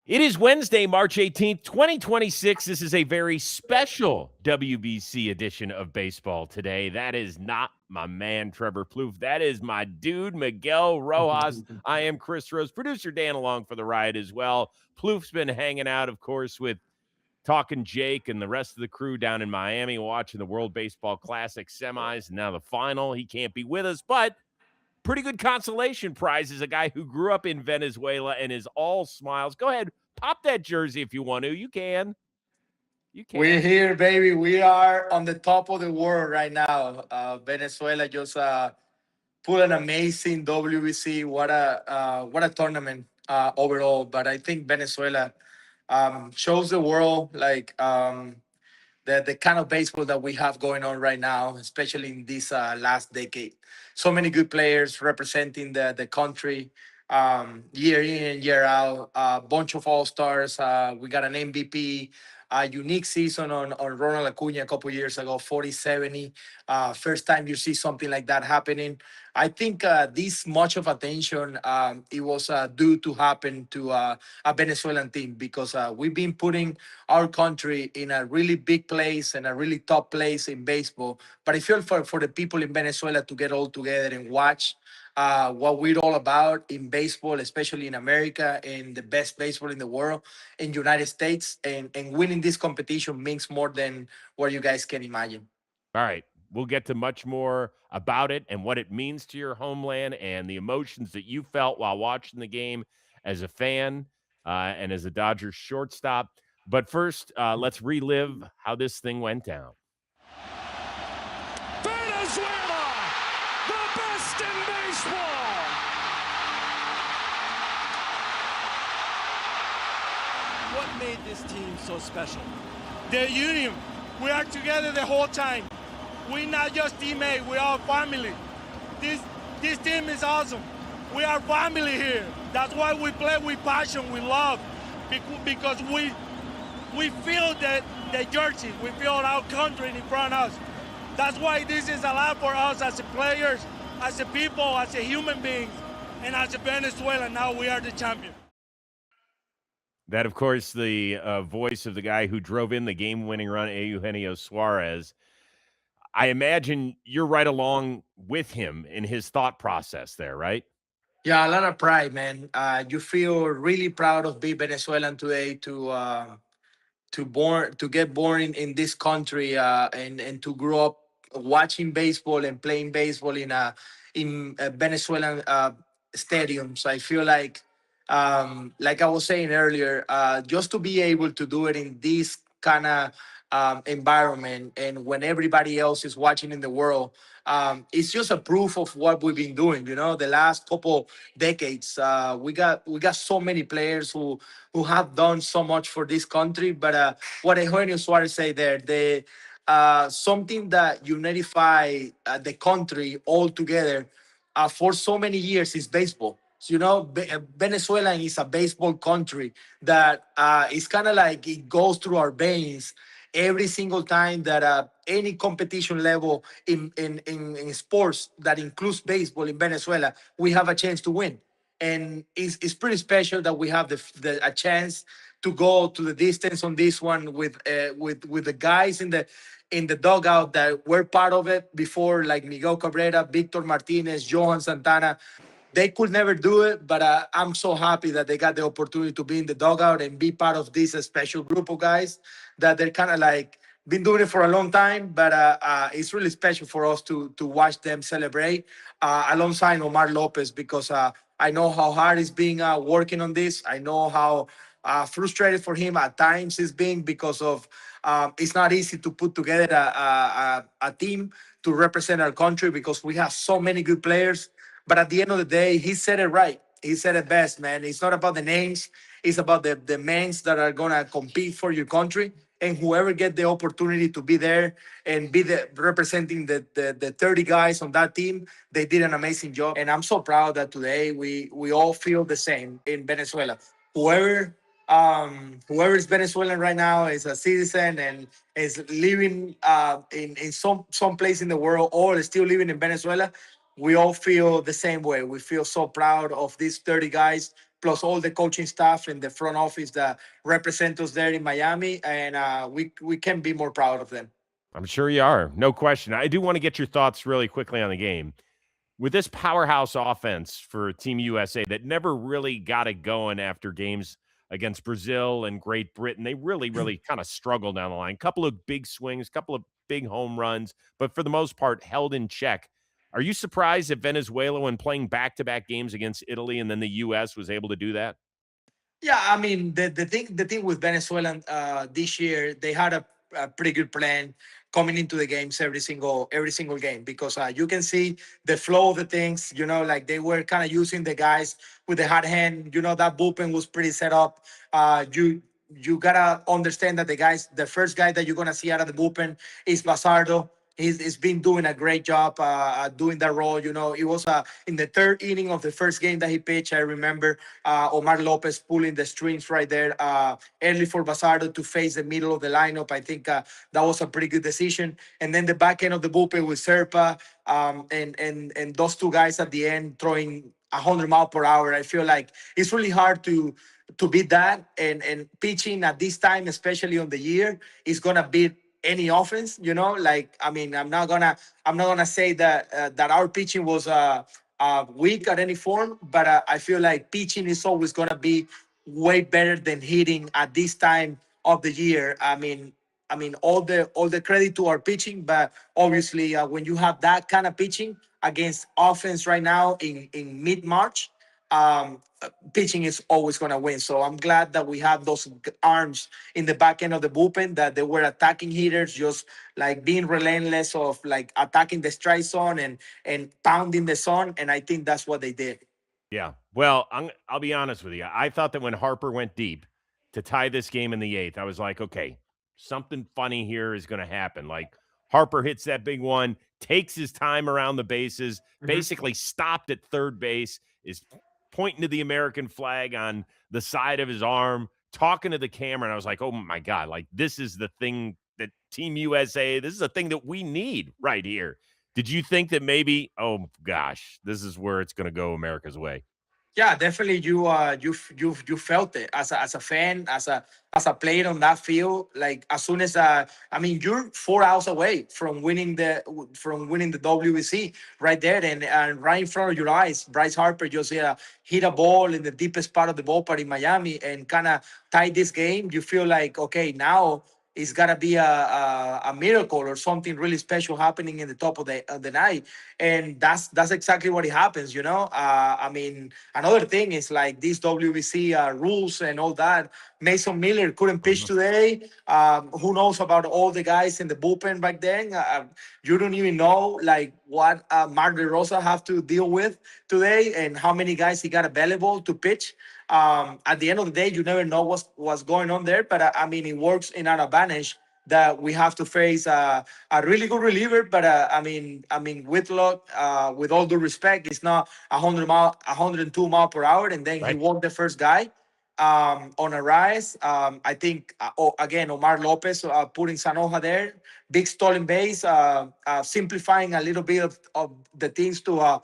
It is Wednesday, March 18th, 2026. This is a very special WBC edition of Baseball Today. That is not my man, Trevor Plouffe. That is my dude, Miguel Rojas. I am Chris Rose, producer Dan along for the ride as well. Plouffe's been hanging out, of course, with Talking Jake and the rest of the crew down in Miami watching the World Baseball Classic semis and now the final. He can't be with us, but pretty good consolation prize is a guy who grew up in Venezuela and is all smiles. Go ahead, pop that jersey if you want to. You can. We're here, baby. We are on the top of the world right now. Venezuela just put an amazing WBC. What a tournament overall. But I think Venezuela shows the world the kind of baseball that we have going on right now, especially in this last decade. So many good players representing the country year in and year out. A bunch of all-stars. We got an MVP. A unique season on Ronald Acuna a couple years ago, 40-70. First time you see something like that happening. I think this much of attention it was due to happen to a Venezuelan team because we've been putting our country in a really big place and a really top place in baseball. But I feel for the people in Venezuela to get all together and watch what we're all about in baseball, especially in America, and the best baseball in the world, in United States, and winning this competition means more than what you guys can imagine. All right. We'll get to much more about it and what it means to your homeland and the emotions that you felt while watching the game as a fan and as a Dodgers shortstop. But first, let's relive how this thing went down. Venezuela, the best in baseball. What made this team so special? The union. We are together the whole time. We're not just teammates, we are family. This team is awesome. We are family here. That's why we play with passion, with love, because we feel the jersey, we feel our country in front of us. That's why this is a lot for us as players, as a people, as a human beings, and as a Venezuela. Now we are the champion. That, of course, the voice of the guy who drove in the game-winning run, Eugenio Suarez. I imagine you're right along with him in his thought process there, right? Yeah, a lot of pride, man. You feel really proud of being Venezuelan today to get born in this country and to grow up watching baseball and playing baseball in Venezuelan stadiums. I feel like I was saying earlier, just to be able to do it in this kind of environment and when everybody else is watching in the world, it's just a proof of what we've been doing. You know, the last couple decades, we got so many players who have done so much for this country. But what Eugenio Suarez say there, something that unify the country all together for so many years is baseball. So, you know, Venezuela is a baseball country that is kind of like it goes through our veins every single time that any competition level in sports that includes baseball in Venezuela, we have a chance to win. And it's pretty special that we have a chance to go to the distance on this one with the guys in the dugout that were part of it before, like Miguel Cabrera, Victor Martinez, Johan Santana. They could never do it, but I'm so happy that they got the opportunity to be in the dugout and be part of this special group of guys that they're kind of like been doing it for a long time. But it's really special for us to watch them celebrate alongside Omar Lopez because I know how hard he's been working on this. I know how frustrated for him at times it's been because of it's not easy to put together a team to represent our country because we have so many good players. But at the end of the day, he said it right. He said it best, man. It's not about the names. It's about the men that are going to compete for your country. And whoever get the opportunity to be there and be representing the 30 guys on that team, they did an amazing job. And I'm so proud that today we all feel the same in Venezuela. Whoever is Venezuelan right now is a citizen and is living in some place in the world or is still living in Venezuela. We all feel the same way. We feel so proud of these 30 guys plus all the coaching staff and the front office that represent us there in Miami, and we can be more proud of them. I'm sure you are. No question. I do want to get your thoughts really quickly on the game. With this powerhouse offense for Team USA that never really got it going after games against Brazil and Great Britain, they really, really kind of struggled down the line. Couple of big swings, couple of big home runs, but for the most part, held in check. Are you surprised that Venezuela, when playing back-to-back games against Italy and then the U.S., was able to do that? Yeah, I mean the thing with Venezuela this year, they had a pretty good plan coming into the games every single game, because you can see the flow of the things. Like they were kind of using the guys with the hot hand. That bullpen was pretty set up. You gotta understand that the first guy that you're gonna see out of the bullpen is Basardo. He's been doing a great job doing that role. It was in the third inning of the first game that he pitched. I remember Omar Lopez pulling the strings right there early for Basardo to face the middle of the lineup. I think that was a pretty good decision. And then the back end of the bullpen with Serpa and those two guys at the end throwing 100 miles per hour. I feel like it's really hard to beat that, and pitching at this time, especially on the year, is gonna beat any offense. Like, I mean, I'm not gonna say that our pitching was weak at any form, but I feel like pitching is always gonna be way better than hitting at this time of the year. I mean, all the credit to our pitching, but obviously when you have that kind of pitching against offense right now in mid-March, pitching is always going to win. So I'm glad that we have those arms in the back end of the bullpen, that they were attacking hitters, just like being relentless of like attacking the strike zone and pounding the zone. And I think that's what they did. Yeah. Well, I'll be honest with you. I thought that when Harper went deep to tie this game in the eighth, I was like, okay, something funny here is going to happen. Like Harper hits that big one, takes his time around the bases, basically stopped at third base, is pointing to the American flag on the side of his arm, talking to the camera. And I was like, oh my God, like this is the thing that Team USA, this is a thing that we need right here. Did you think that maybe, oh gosh, this is where it's going to go America's way? Yeah, definitely. You felt it as a fan, as a player on that field. Like as soon as you're 4 hours away from winning the WBC right there, and right in front of your eyes, Bryce Harper just hit a ball in the deepest part of the ballpark in Miami and kind of tied this game. You feel like, okay, now it's gotta be a miracle or something really special happening in the top of the night, and that's exactly what it happens. Another thing is like these WBC rules and all that. Mason Miller couldn't pitch today. Who knows about all the guys in the bullpen back then? You don't even know like what Mark DeRosa have to deal with today and how many guys he got available to pitch. At the end of the day, you never know what's going on there. But it works in our advantage that we have to face a really good reliever. But Whitlock, with all due respect, it's not 102 mile per hour, and then he walked the first guy on a rise. I think again Omar Lopez putting Sanoja there, big stolen base, simplifying a little bit of the things to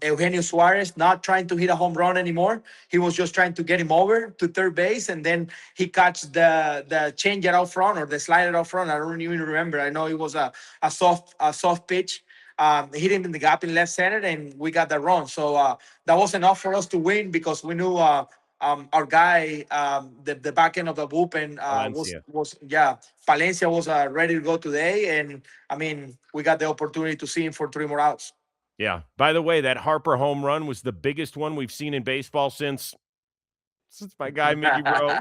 Eugenio Suarez, not trying to hit a home run anymore. He was just trying to get him over to third base, and then he catch the changer out front or the slider out front. I don't even remember. I know it was a soft pitch. Hit him in the gap in left center, and we got the run. So that was enough for us to win, because we knew our guy, the back end of the bullpen Palencia was ready to go today, and we got the opportunity to see him for 3 more outs. Yeah. By the way, that Harper home run was the biggest one we've seen in baseball since my guy Mickey Rowe.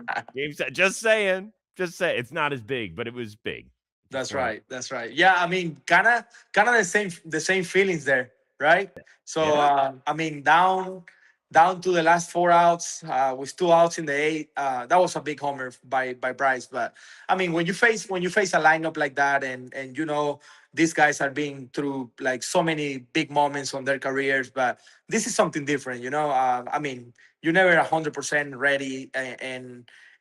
Just saying. It's not as big, but it was big. That's right. Yeah, kind of the same feelings there, right? So down to the last 4 outs, with 2 outs in the 8th. That was a big homer by Bryce. But when you face a lineup like that, and these guys are being through like so many big moments on their careers, but this is something different. You're never 100% ready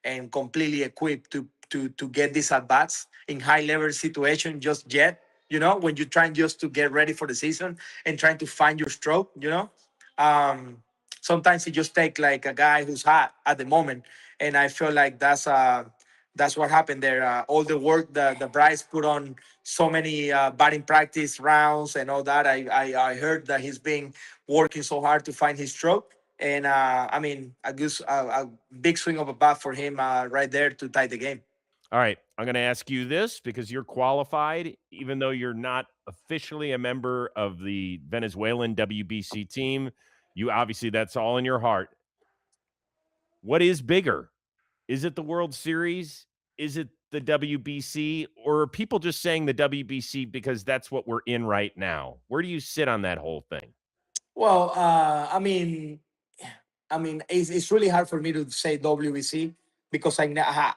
and completely equipped to get these at bats in high level situation just yet. When you're trying just to get ready for the season and trying to find your stroke. So sometimes he just take like a guy who's hot at the moment, and I feel like that's what happened there. All the work the Bryce put on, so many batting practice rounds and all that. I heard that he's been working so hard to find his stroke, and I mean a big swing of a bat for him right there to tie the game. All right, I'm going to ask you this because you're qualified, even though you're not officially a member of the Venezuelan WBC team. You obviously, that's all in your heart. What is bigger? Is it the World Series? Is it the WBC? Or are people just saying the WBC because that's what we're in right now? Where do you sit on that whole thing? Well, it's really hard for me to say WBC because I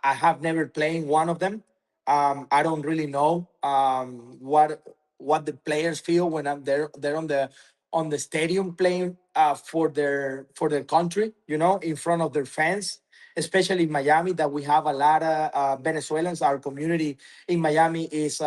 have never played one of them. I don't really know what the players feel when they're on the stadium playing for their country, in front of their fans, especially in Miami, that we have a lot of Venezuelans. Our community in Miami is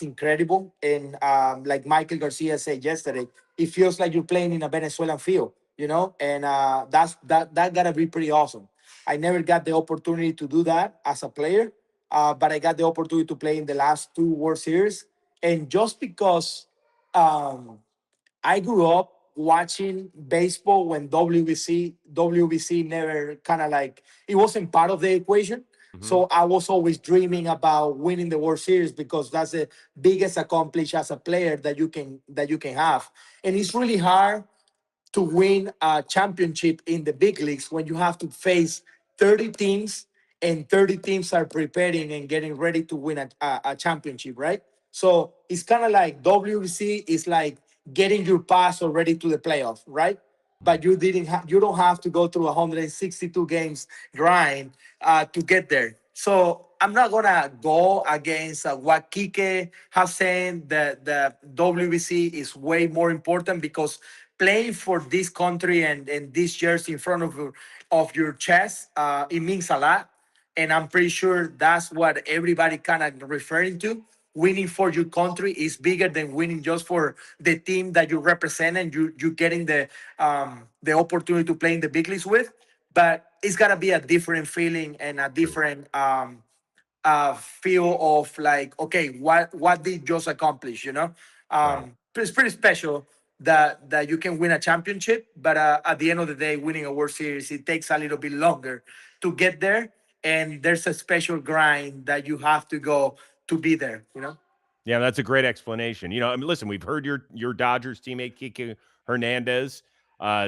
incredible, and like Michael Garcia said yesterday, it feels like you're playing in a Venezuelan field, and that gotta be pretty awesome. I never got the opportunity to do that as a player, but I got the opportunity to play in the last two World Series, and just because I grew up watching baseball when WBC never kind of like it wasn't part of the equation. So I was always dreaming about winning the World Series because that's the biggest accomplishment as a player that you can have. And it's really hard to win a championship in the big leagues when you have to face 30 teams and 30 teams are preparing and getting ready to win a championship, right? So it's kind of like WBC is like getting your pass already to the playoff, right? But you don't have to go through 162 games grind to get there. So I'm not gonna go against what Kike has said. The WBC is way more important because playing for this country and this jersey in front of your chest, it means a lot. And I'm pretty sure that's what everybody kind of referring to. Winning for your country is bigger than winning just for the team that you represent and you getting the opportunity to play in the big leagues with. But it's gotta be a different feeling and a different feel of like, okay, what did just accomplish? It's pretty special that you can win a championship, but at the end of the day, winning a World Series, it takes a little bit longer to get there, and there's a special grind that you have to go to be there. Yeah, that's a great explanation. I mean, listen, we've heard your Dodgers teammate Kike Hernandez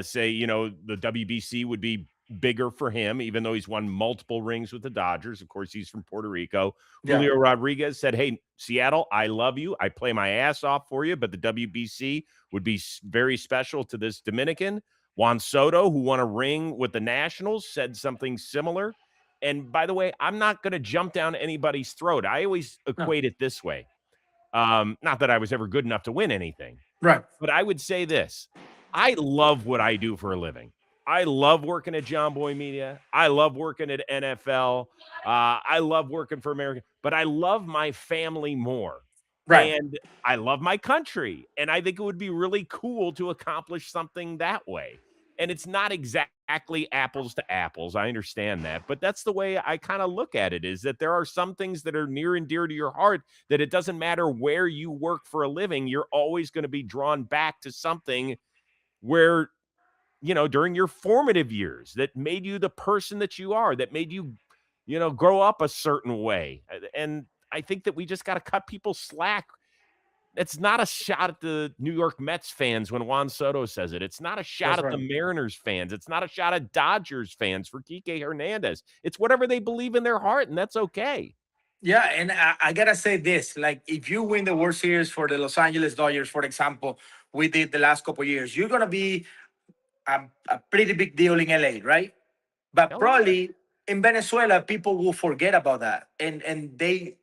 say, the WBC would be bigger for him, even though he's won multiple rings with the Dodgers. Of course, he's from Puerto Rico. Yeah. Julio Rodriguez said, hey, Seattle, I love you. I play my ass off for you, but the WBC would be very special to this Dominican. Juan Soto, who won a ring with the Nationals, said something similar. And by the way, I'm not going to jump down anybody's throat. I always equate it this way. Not that I was ever good enough to win anything. Right. But I would say this. I love what I do for a living. I love working at John Boy Media. I love working at NFL. I love working for America. But I love my family more. Right. And I love my country. And I think it would be really cool to accomplish something that way. And it's not exactly apples to apples. I understand that. But that's the way I kind of look at it, is that there are some things that are near and dear to your heart, that it doesn't matter where you work for a living. You're always going to be drawn back to something where, during your formative years that made you the person that you are, that made you, grow up a certain way. And I think that we just got to cut people slack. It's not a shot at the New York Mets fans when Juan Soto says it. It's not a shot at the Mariners fans. It's not a shot at Dodgers fans for Kike Hernandez. It's whatever they believe in their heart, and that's okay. Yeah, and I gotta say this: like, if you win the World Series for the Los Angeles Dodgers, for example, we did the last couple of years, you're gonna be a pretty big deal in LA, right? But probably in Venezuela, people will forget about that, and they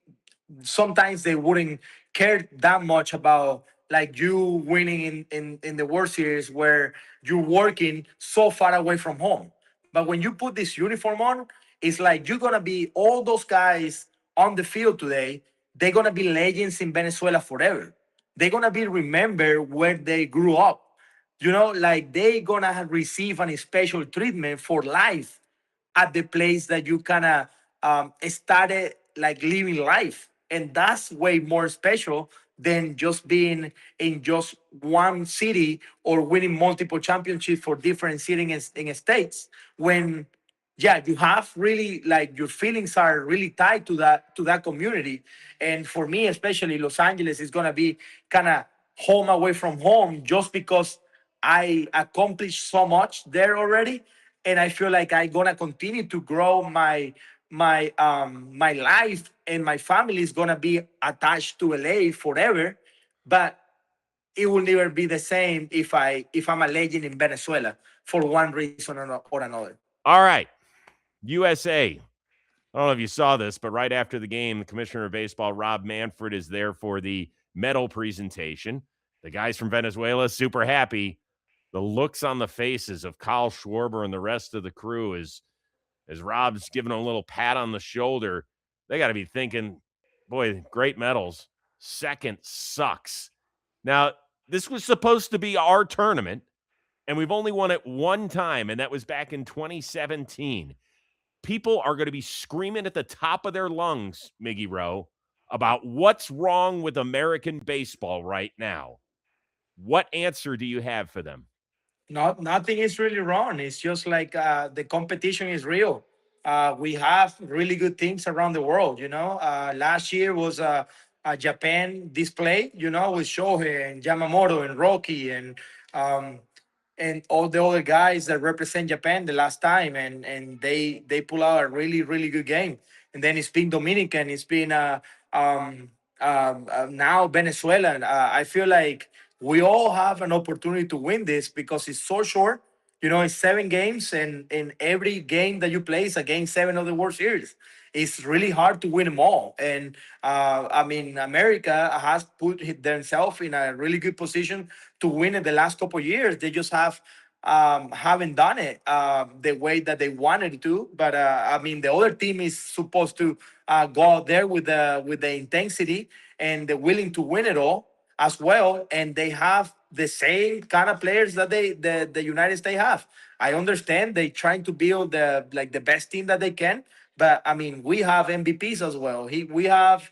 sometimes they wouldn't care that much about like you winning in the World Series where you're working so far away from home. But when you put this uniform on, it's like you're gonna be all those guys on the field today. They're gonna be legends in Venezuela forever. They're gonna be remembered where they grew up. like they gonna receive a special treatment for life at the place that you kind of started like living life, and that's way more special than just being in just one city or winning multiple championships for different cities in states. When yeah, you have really like your feelings are really tied to that community. And for me, especially Los Angeles is gonna be kind of home away from home just because I accomplished so much there already. And I feel like I'm gonna continue to grow my life, and my family is gonna be attached to LA forever. But it will never be the same if I'm a legend in Venezuela for one reason or another. All right. USA. I don't know if you saw this, but right after the game, the commissioner of baseball, Rob Manfred, is there for the medal presentation. The guys from Venezuela, super happy. The looks on the faces of Kyle Schwarber and the rest of the crew as Rob's giving a little pat on the shoulder, they got to be thinking, boy, great medals. Second sucks. Now, this was supposed to be our tournament, and we've only won it one time, and that was back in 2017. People are going to be screaming at the top of their lungs, Miggy Rowe, about what's wrong with American baseball right now. What answer do you have for them? Nothing is really wrong. It's just like the competition is real. We have really good things around the world. Last year was a Japan display. With Shohei and Yamamoto and Rocky um, and all the other guys that represent Japan the last time, and they pull out a really really good game. And then it's been Dominican. It's been now Venezuelan. I feel like we all have an opportunity to win this because it's so short. It's 7 games, and in every game that you play is a game 7 of the World Series. It's really hard to win them all. And I mean, America has put themselves in a really good position to win in the last couple of years. They just haven't done it the way that they wanted to. But I mean, the other team is supposed to go out there with the intensity and the willing to win it all as well, and they have the same kind of players that the United States have. I understand they trying to build the best team that they can, but I mean, we have MVPs as well. We have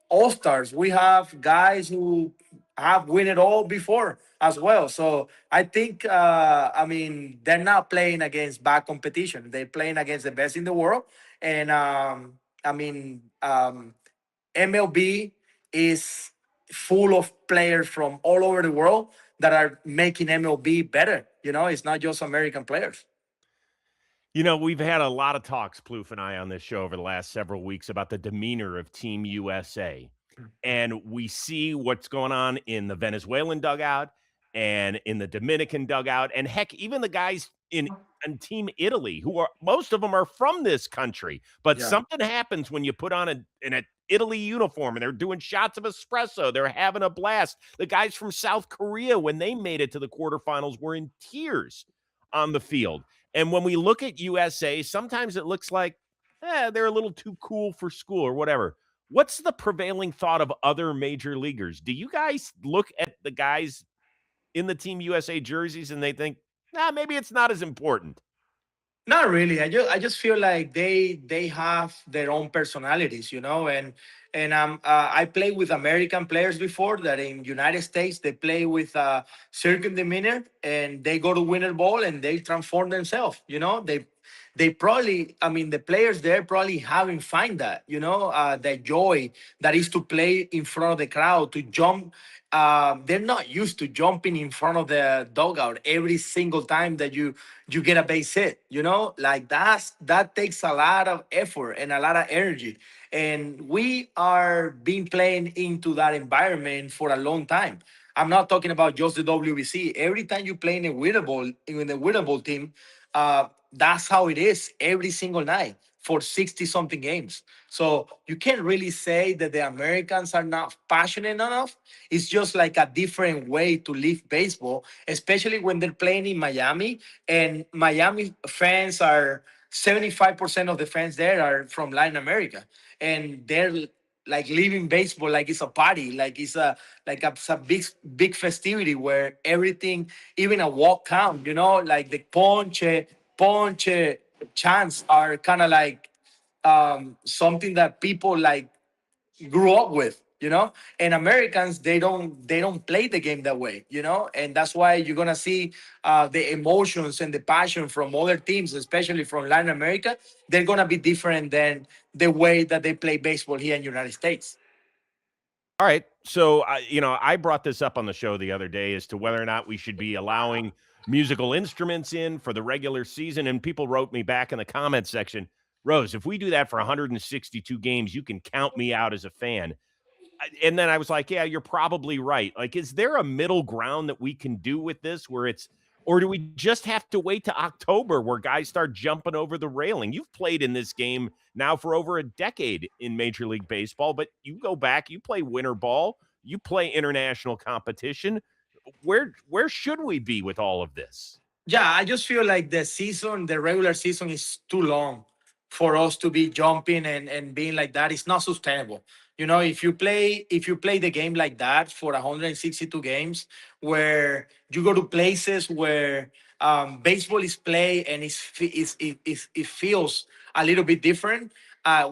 all stars. We have guys who have win it all before as well. So I think I mean, they're not playing against bad competition. They're playing against the best in the world, and I mean, MLB is full of players from all over the world that are making MLB better. It's not just American players. We've had a lot of talks, Plouffe and I, on this show over the last several weeks about the demeanor of Team USA. And we see what's going on in the Venezuelan dugout and in the Dominican dugout. And heck, even the guys in Team Italy, most of them are from this country. But something happens when you put on an Italy uniform and they're doing shots of espresso. They're having a blast. The guys from South Korea, when they made it to the quarterfinals, were in tears on the field. And when we look at USA, sometimes it looks like they're a little too cool for school or whatever. What's the prevailing thought of other major leaguers? Do you guys look at the guys in the Team USA jerseys and they think, maybe it's not as important? Not really. I just feel like they have their own personalities, and I play with American players before that in United States they play with certain demeanor, and they go to winner ball and they transform themselves. They probably, I mean, the players there probably haven't find that, the joy that is to play in front of the crowd, to jump. They're not used to jumping in front of the dugout every single time that you get a base hit. Like that takes a lot of effort and a lot of energy. And we are been playing into that environment for a long time. I'm not talking about just the WBC. Every time you play in a winnable team, that's how it is every single night for 60 something games. So you can't really say that the Americans are not passionate enough. It's just like a different way to live baseball, especially when they're playing in Miami, and Miami fans are 75% of the fans there are from Latin America, and they're like living baseball like it's a party, like it's a big festivity where everything, even a walk count, like the ponche chants are kind of like something that people like grew up with, and Americans, they don't play the game that way, and that's why you're gonna see the emotions and the passion from other teams, especially from Latin America. They're gonna be different than the way that they play baseball here in the United States. All right. So, I brought this up on the show the other day as to whether or not we should be allowing musical instruments in for the regular season. And people wrote me back in the comments section, Rose, if we do that for 162 games, you can count me out as a fan. And then I was like, yeah, you're probably right. Like, is there a middle ground that we can do with this where or do we just have to wait to October where guys start jumping over the railing? You've played in this game now for over a decade in Major League Baseball, but you go back, you play winter ball, you play international competition. Where should we be with all of this? Yeah, I just feel like the regular season is too long for us to be jumping and being like that. It's not sustainable. If you play the game like that for 162 games, where you go to places where baseball is played and it feels a little bit different,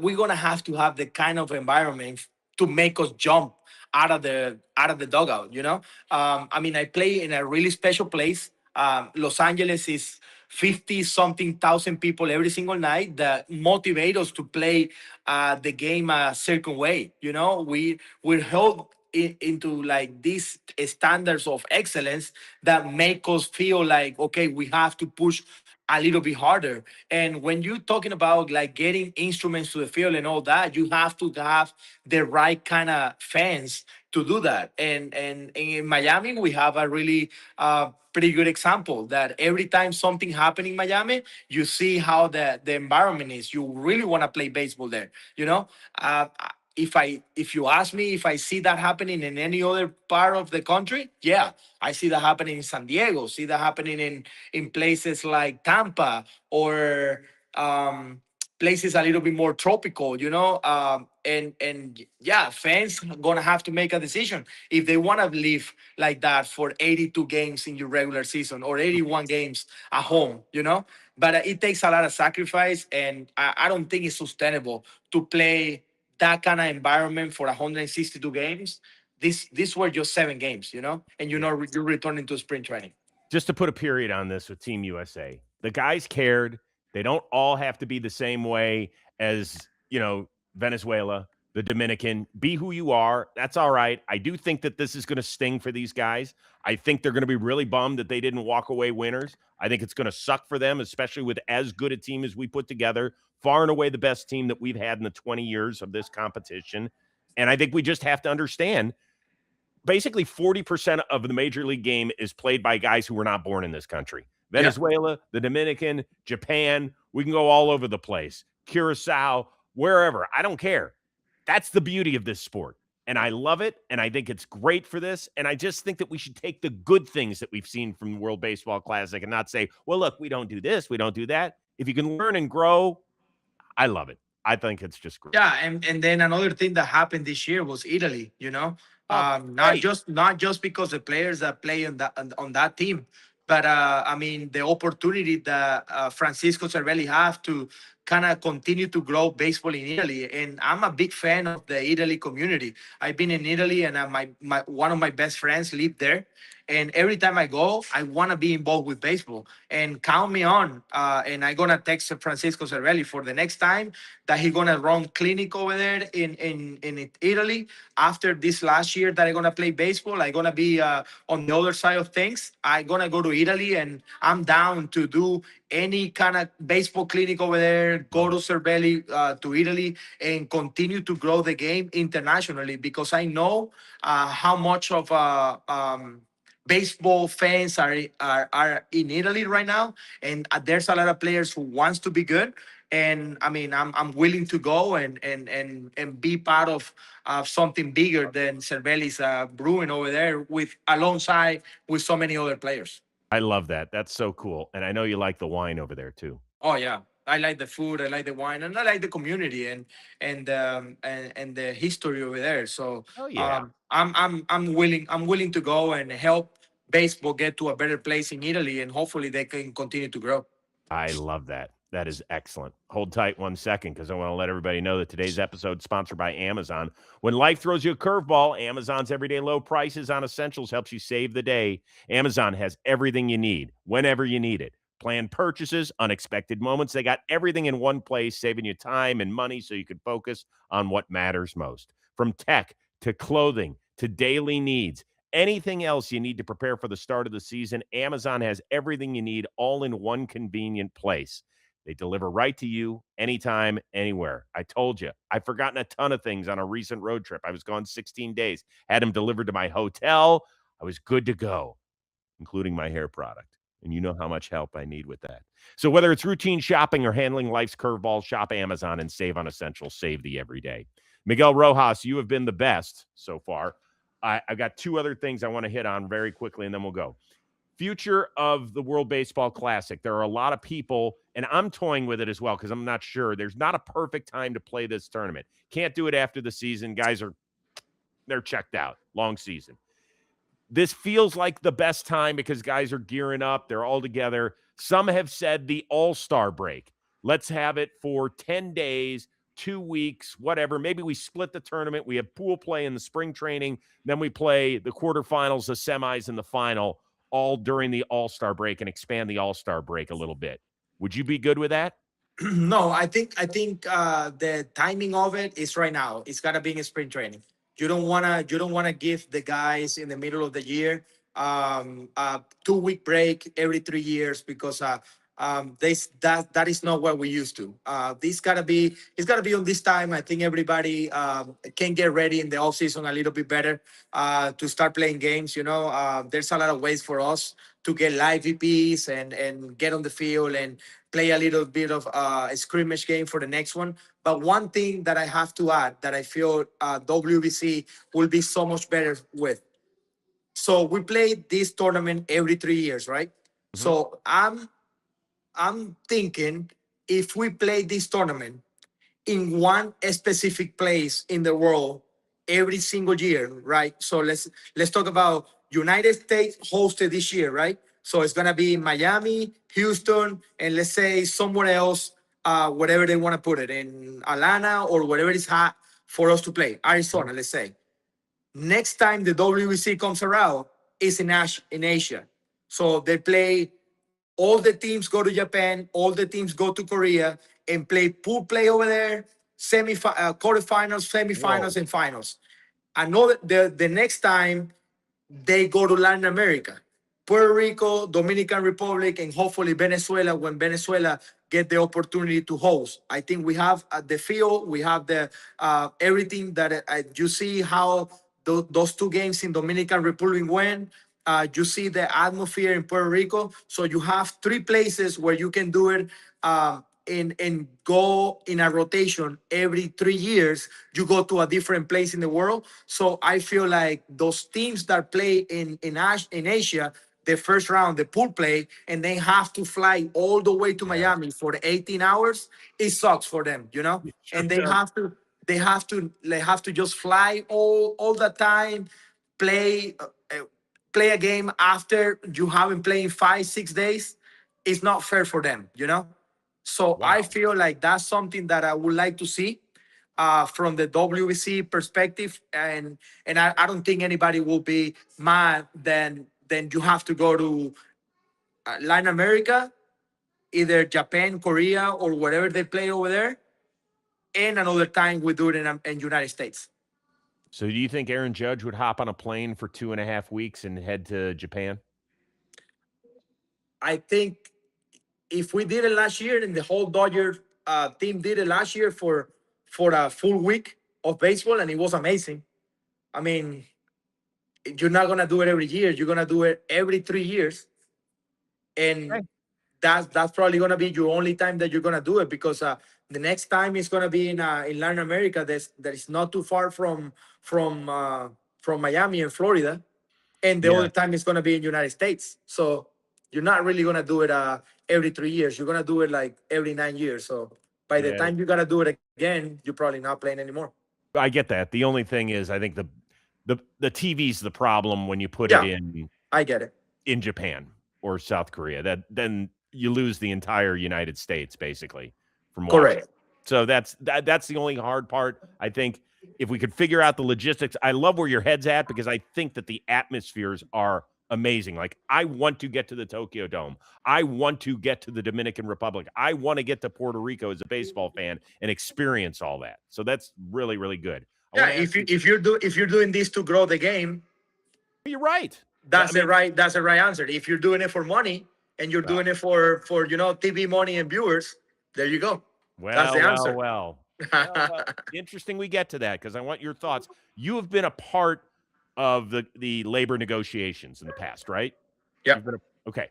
we're gonna have to have the kind of environment to make us jump out of the dugout. I play in a really special place. Los Angeles is 50 something thousand people every single night that motivate us to play the game a certain way. We're held into like these standards of excellence that make us feel like, okay, we have to push a little bit harder. And when you're talking about like getting instruments to the field and all that, you have to have the right kind of fans to do that. And in Miami, we have a really pretty good example that every time something happens in Miami, you see how the environment is. You really want to play baseball there. Uh, if you ask me if I see that happening in any other part of the country, yeah, I see that happening in San Diego, see that happening in places like Tampa or places a little bit more tropical, and yeah, fans gonna have to make a decision if they want to live like that for 82 games in your regular season or 81 games at home, But it takes a lot of sacrifice, and I don't think it's sustainable to play that kind of environment for 162 games. These were just 7 games, and you're returning to spring training. Just to put a period on this with Team USA, the guys cared. They don't all have to be the same way as, Venezuela, the Dominican. Be who you are. That's all right. I do think that this is going to sting for these guys. I think they're going to be really bummed that they didn't walk away winners. I think it's going to suck for them, especially with as good a team as we put together. Far and away the best team that we've had in the 20 years of this competition. And I think we just have to understand basically 40% of the major league game is played by guys who were not born in this country. Venezuela, the Dominican, Japan, we can go all over the place. Curacao, wherever. I don't care. That's the beauty of this sport. And I love it. And I think it's great for this. And I just think that we should take the good things that we've seen from the World Baseball Classic and not say, well, look, we don't do this, we don't do that. If you can learn and grow, I love it. I think it's just great. Yeah, and then another thing that happened this year was Italy. Not just because the players that play on that team, but the opportunity that Francisco Cervelli have to kind of continue to grow baseball in Italy. And I'm a big fan of the Italy community. I've been in Italy, and my one of my best friends lived there. And every time I go, I want to be involved with baseball. And count me on. And I'm gonna text Francisco Cervelli for the next time that he's gonna run clinic over there in Italy. After this last year that I'm gonna play baseball, I'm gonna be on the other side of things. I'm gonna go to Italy, and I'm down to do any kind of baseball clinic over there. Go to Cervelli to Italy and continue to grow the game internationally, because I know how much of baseball fans are in Italy right now, and there's a lot of players who wants to be good. And I'm willing to go and be part of something bigger than Cervelli's brewing over there alongside with so many other players. I love that. That's so cool. And I know you like the wine over there too. Oh yeah. I like the food, I like the wine, and I like the community and the history over there. So Oh yeah. I'm willing to go and help baseball get to a better place in Italy, and hopefully they can continue to grow. I love that. That is excellent. Hold tight 1 second because I want to let everybody know that today's episode is sponsored by Amazon. When life throws you a curveball, Amazon's everyday low prices on essentials helps you save the day. Amazon has everything you need whenever you need it. Planned purchases, unexpected moments. They got everything in one place, saving you time and money so you can focus on what matters most. From tech to clothing to daily needs. Anything else you need to prepare for the start of the season, Amazon has everything you need all in one convenient place. They deliver right to you anytime, anywhere. I told you, I've forgotten a ton of things on a recent road trip. I was gone 16 days, had them delivered to my hotel. I was good to go, including my hair product. And you know how much help I need with that. So whether it's routine shopping or handling life's curveballs, shop Amazon and save on essentials. Save the everyday. Miguel Rojas, you have been the best so far. I've got two other things I want to hit on very quickly, and then we'll go. Future of the World Baseball Classic. There are a lot of people, and I'm toying with it as well because I'm not sure. There's not a perfect time to play this tournament. Can't do it after the season. Guys they're checked out. Long season. This feels like the best time because guys are gearing up. They're all together. Some have said the All-Star break. Let's have it for 10 days, 2 weeks, whatever. Maybe we split the tournament. We have pool play in the spring training. Then we play the quarterfinals, the semis, and the final all during the All-Star break and expand the All-Star break a little bit. Would you be good with that? No, I think the timing of it is right now. It's gotta be in spring training. You don't wanna give the guys in the middle of the year a 2 week break every 3 years because that is not what we used to. It's gotta be on this time. I think everybody can get ready in the off season a little bit better to start playing games. There's a lot of ways for us to get live VPs and get on the field and play a little bit of a scrimmage game for the next one. But one thing that I have to add that I feel WBC will be so much better with. So we play this tournament every 3 years, right? Mhm. So I'm thinking if we play this tournament in one specific place in the world every single year, right? So let's talk about United States hosted this year, right? So it's gonna be Miami, Houston, and let's say somewhere else, whatever they want to put it in Atlanta or whatever is hot for us to play. Arizona, let's say. Next time the WBC comes around is in Asia. So they play. All the teams go to Japan. All the teams go to Korea and play pool play over there. Quarterfinals, semifinals, and finals. I know that the next time they go to Latin America, Puerto Rico, Dominican Republic, and hopefully Venezuela when Venezuela get the opportunity to host. I think we have the field, we have the everything that you see how those two games in Dominican Republic went. You see the atmosphere in Puerto Rico. So you have three places where you can do it and go in a rotation every 3 years. You go to a different place in the world. So I feel like those teams that play in Asia, the first round, the pool play, and they have to fly all the way to Miami for the 18 hours. It sucks for them, and they have to just fly all the time, play a game after you haven't played in 5-6 days. It's not fair for them, So I feel like that's something that I would like to see from the WBC perspective, and I don't think anybody will be mad then you have to go to Latin America, either Japan, Korea, or whatever they play over there, and another time we do it in United States. So do you think Aaron Judge would hop on a plane for 2.5 weeks and head to Japan? I think if we did it last year and the whole Dodger team did it last year for a full week of baseball, and it was amazing. I mean, you're not gonna do it every year. You're gonna do it every 3 years, and Right. that's probably gonna be your only time that you're gonna do it because the next time is gonna be in Latin America. That is not too far from Miami and Florida, and the Yeah. other time is gonna be in United States. So you're not really gonna do it every 3 years. You're gonna do it like every 9 years. So by the time you gotta do it again, you're probably not playing anymore. I get that. The only thing is, I think the TV's the problem when you put it in. I get it. In Japan or South Korea. Then you lose the entire United States basically from watching. Correct. So that's the only hard part. I think if we could figure out the logistics, I love where your head's at because I think that the atmospheres are amazing. Like I want to get to the Tokyo Dome. I want to get to the Dominican Republic. I want to get to Puerto Rico as a baseball fan and experience all that. So that's really, really good. Yeah, if you're doing this to grow the game, you're right. That's the right answer. If you're doing it for money and you're doing it for TV money and viewers, there you go. That's the answer. Well, interesting we get to that because I want your thoughts. You have been a part of the labor negotiations in the past, right? Yeah. Okay.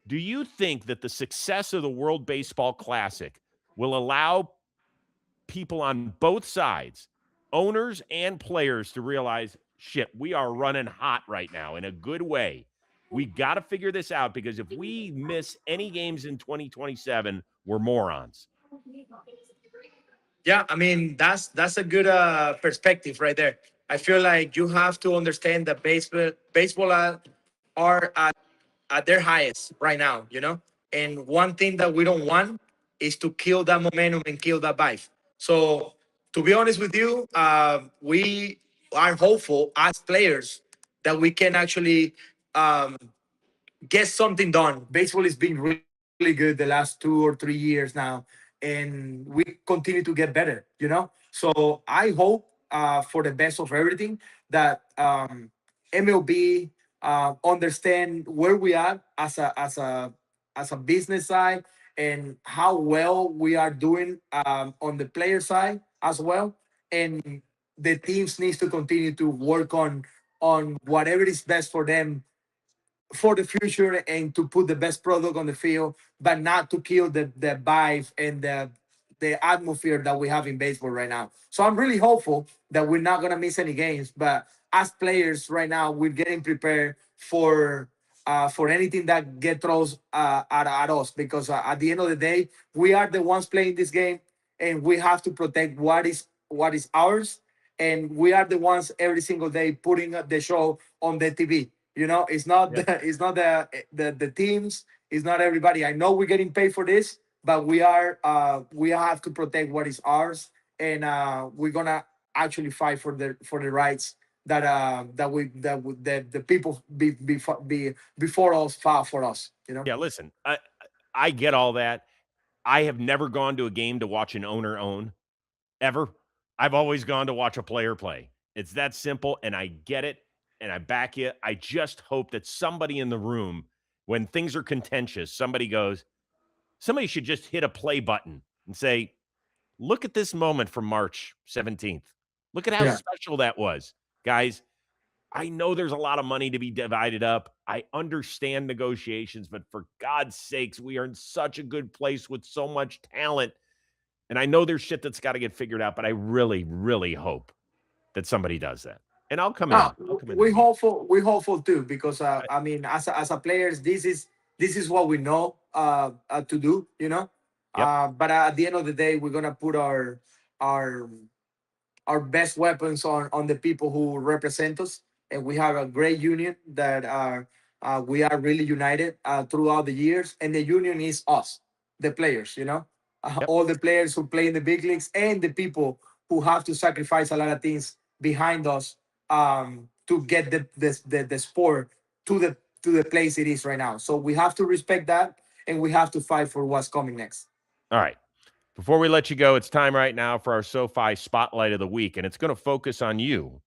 Do you think that the success of the World Baseball Classic will allow people on both sides, owners and players, to realize, shit, we are running hot right now in a good way. We got to figure this out because if we miss any games in 2027, we're morons. Yeah, I mean, that's a good perspective right there. I feel like you have to understand that baseball are at their highest right now, And one thing that we don't want is to kill that momentum and kill that vibe. So to be honest with you, we are hopeful as players that we can actually get something done. Baseball has been really, really good the last 2 or 3 years now, and we continue to get better, So I hope for the best of everything that MLB understand where we are as a business side and how well we are doing on the player side as well, and the teams needs to continue to work on whatever is best for them for the future and to put the best product on the field, but not to kill the vibe and the atmosphere that we have in baseball right now. So I'm really hopeful that we're not gonna miss any games. But as players right now, we're getting prepared for anything that get throws at us, because at the end of the day, we are the ones playing this game, and we have to protect what is ours, and we are the ones every single day putting the show on the TV. It's not the teams, it's not everybody. I know we're getting paid for this, but we have to protect what is ours, and we're gonna actually fight for the rights that the people before us fought for us. Yeah, listen, I get all that. I have never gone to a game to watch an owner own, ever. I've always gone to watch a player play. It's that simple, and I get it, and I back you. I just hope that somebody in the room, when things are contentious, somebody should just hit a play button and say, look at this moment from March 17th. Look at how special that was. Guys, I know there's a lot of money to be divided up. I understand negotiations, but for God's sakes, we are in such a good place with so much talent. And I know there's shit that's got to get figured out, but I really, really hope that somebody does that. And I'll come in. We're hopeful too, because I mean, as a players, this is what we know to do, But at the end of the day, we're gonna put our best weapons on the people who represent us, and we have a great union that we are really united throughout the years, and the union is us, the players, all the players who play in the big leagues and the people who have to sacrifice a lot of things behind us to get the sport to the place it is right now. So we have to respect that, and we have to fight for what's coming next. All right. Before we let you go, it's time right now for our SoFi Spotlight of the Week, and it's going to focus on you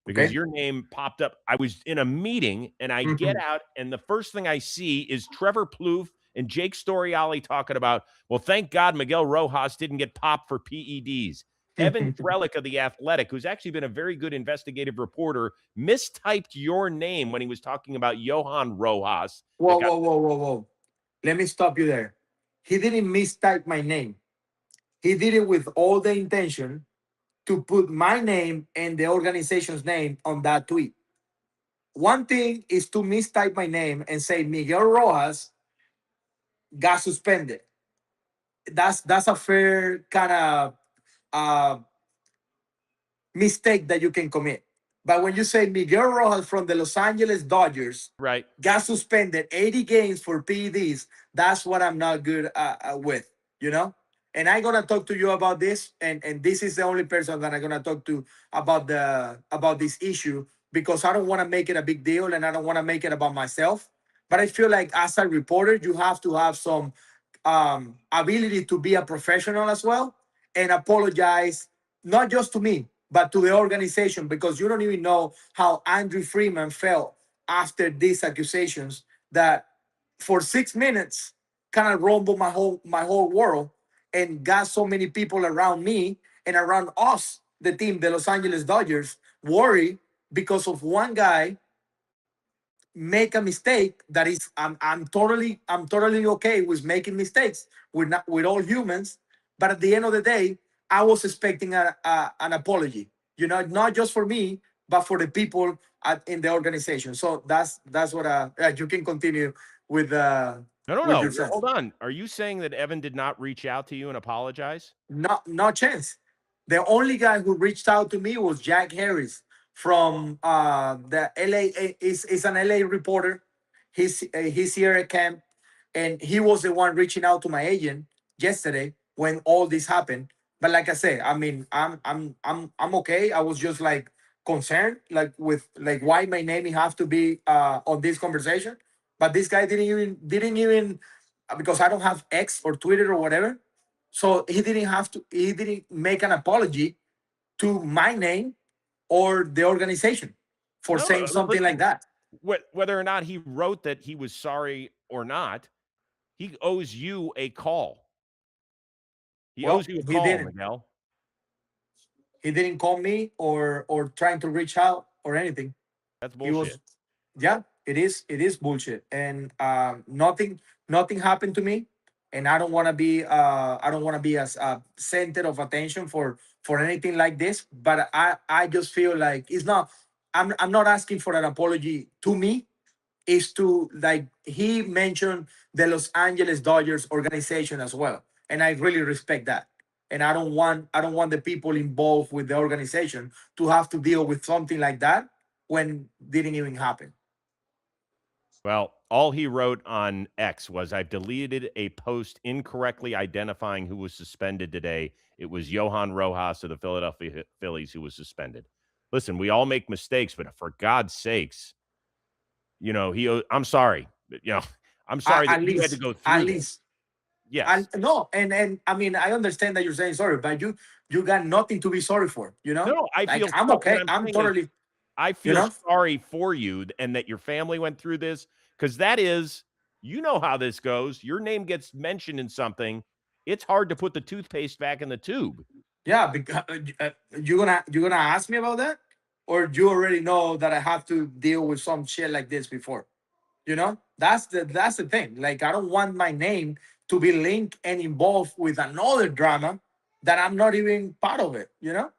because your name popped up. I was in a meeting, and I get out, and the first thing I see is Trevor Plouffe and Jake Storiali talking about, well, thank God Miguel Rojas didn't get popped for PEDs. Evan Trelick of The Athletic, who's actually been a very good investigative reporter, mistyped your name when he was talking about Johan Rojas. Whoa. Let me stop you there. He didn't mistype my name. He did it with all the intention to put my name and the organization's name on that tweet. one thing is to mistype my name and say Miguel Rojas got suspended. That's a fair kind of mistake that you can commit. But when you say Miguel Rojas from the Los Angeles Dodgers Right. got suspended 80 games for PEDs, that's what I'm not good with, you know? And I'm gonna talk to you about this, and this is the only person that I'm gonna talk to about this issue, because I don't want to make it a big deal and I don't want to make it about myself. But I feel like as a reporter, you have to have some ability to be a professional as well and apologize, not just to me, but to the organization, because you don't even know how Andrew Freeman felt after these accusations that for 6 minutes kind of rumbled my whole world and got so many people around me and around us, the team, the Los Angeles Dodgers, worried because of one guy make a mistake. That is, I'm totally okay with making mistakes. We're all humans, but at the end of the day, I was expecting an apology, you know, not just for me, but for the people in the organization. So that's what you can continue with. No. with your sense. Hold on. Are you saying that Evan did not reach out to you and apologize? No chance. The only guy who reached out to me was Jack Harris from the LA. Is an LA reporter. He's here at camp, and he was the one reaching out to my agent yesterday when all this happened. But like I said, I mean, I'm okay. I was just like concerned, like with like why my name have to be on this conversation. But this guy didn't even because I don't have X or Twitter or whatever. So he didn't make an apology to my name or the organization for No, saying something like that. Whether or not he wrote that he was sorry or not, he owes you a call. He Well, owes you a he call, didn't. Miguel. He didn't call me or trying to reach out or anything. That's He was, bullshit. yeah, it is bullshit. And nothing happened to me. And I don't want to be as a center of attention for anything like this. But I just feel like it's not. I'm not asking for an apology to me. Is to, like, he mentioned the Los Angeles Dodgers organization as well, and I really respect that. And I don't want the people involved with the organization to have to deal with something like that when didn't even happen. Well, all he wrote on X was, I've deleted a post incorrectly identifying who was suspended today. It was Johan Rojas of the Philadelphia Phillies who was suspended. Listen, we all make mistakes, but for God's sakes, you know, I'm sorry. You know, I'm sorry that you had to go through this. Yes. No, and I mean, I understand that you're saying sorry, but you got nothing to be sorry for, you know? No, I Like, feel I'm okay. I'm totally. I feel sorry for you and that your family went through this, because that is, you know how this goes. Your name gets mentioned in something. It's hard to put the toothpaste back in the tube. Yeah, because you're gonna ask me about that, or you already know that I have to deal with some shit like this before. You know, that's the thing. Like, I don't want my name to be linked and involved with another drama that I'm not even part of it. You know.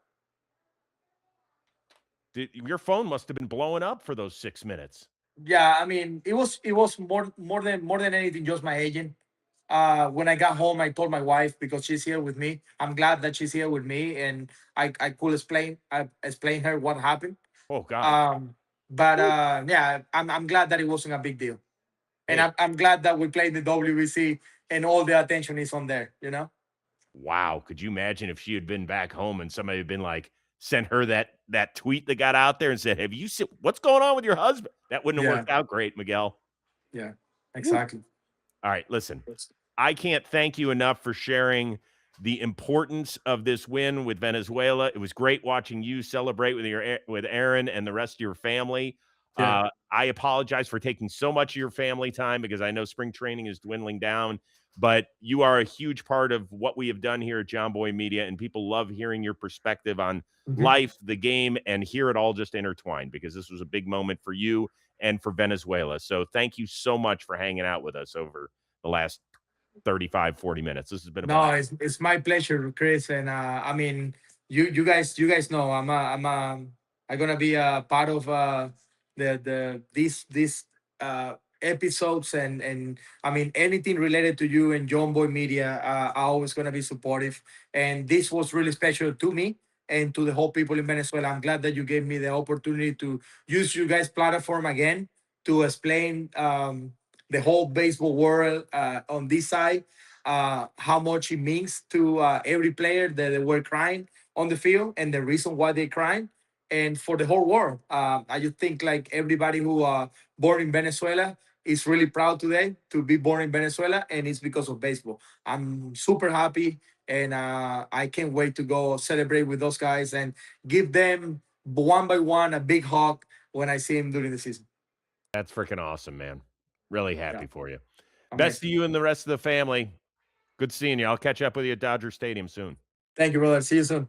Your phone must have been blowing up for those 6 minutes. Yeah, I mean, it was more than anything just my agent. When I got home, I told my wife, because she's here with me. I'm glad that she's here with me, and I could explain her what happened. Oh God. But yeah, I'm glad that it wasn't a big deal, and Hey. I'm glad that we played the WBC and all the attention is on there. You know. Wow. Could you imagine if she had been back home and somebody had been like, sent her that tweet that got out there and said, have you seen what's going on with your husband? That wouldn't have worked out great, Miguel. Yeah, exactly. All right, listen. I can't thank you enough for sharing the importance of this win with Venezuela. It was great watching you celebrate with Aaron and the rest of your family. Yeah. I apologize for taking so much of your family time, because I know spring training is dwindling down, but you are a huge part of what we have done here at John Boy Media, and people love hearing your perspective on life, the game, and hear it all just intertwined, because this was a big moment for you and for Venezuela. So thank you so much for hanging out with us over the last 35, 40 minutes. This has been a blast. It's my pleasure, Chris. And I mean, you guys know I'm gonna be a part of these episodes, and I mean anything related to you and John Boy Media, are always gonna be supportive. And this was really special to me and to the whole people in Venezuela. I'm glad that you gave me the opportunity to use you guys' platform again to explain the whole baseball world on this side, how much it means to every player that they were crying on the field and the reason why they're crying, and for the whole world. I just think like everybody who born in Venezuela is really proud today to be born in Venezuela, and it's because of baseball. I'm super happy, and I can't wait to go celebrate with those guys and give them one by one a big hug when I see them during the season. That's freaking awesome, man. Really happy Yeah. for you. Amazing. Best to you and the rest of the family. Good seeing you. I'll catch up with you at Dodger Stadium soon. Thank you, brother. See you soon.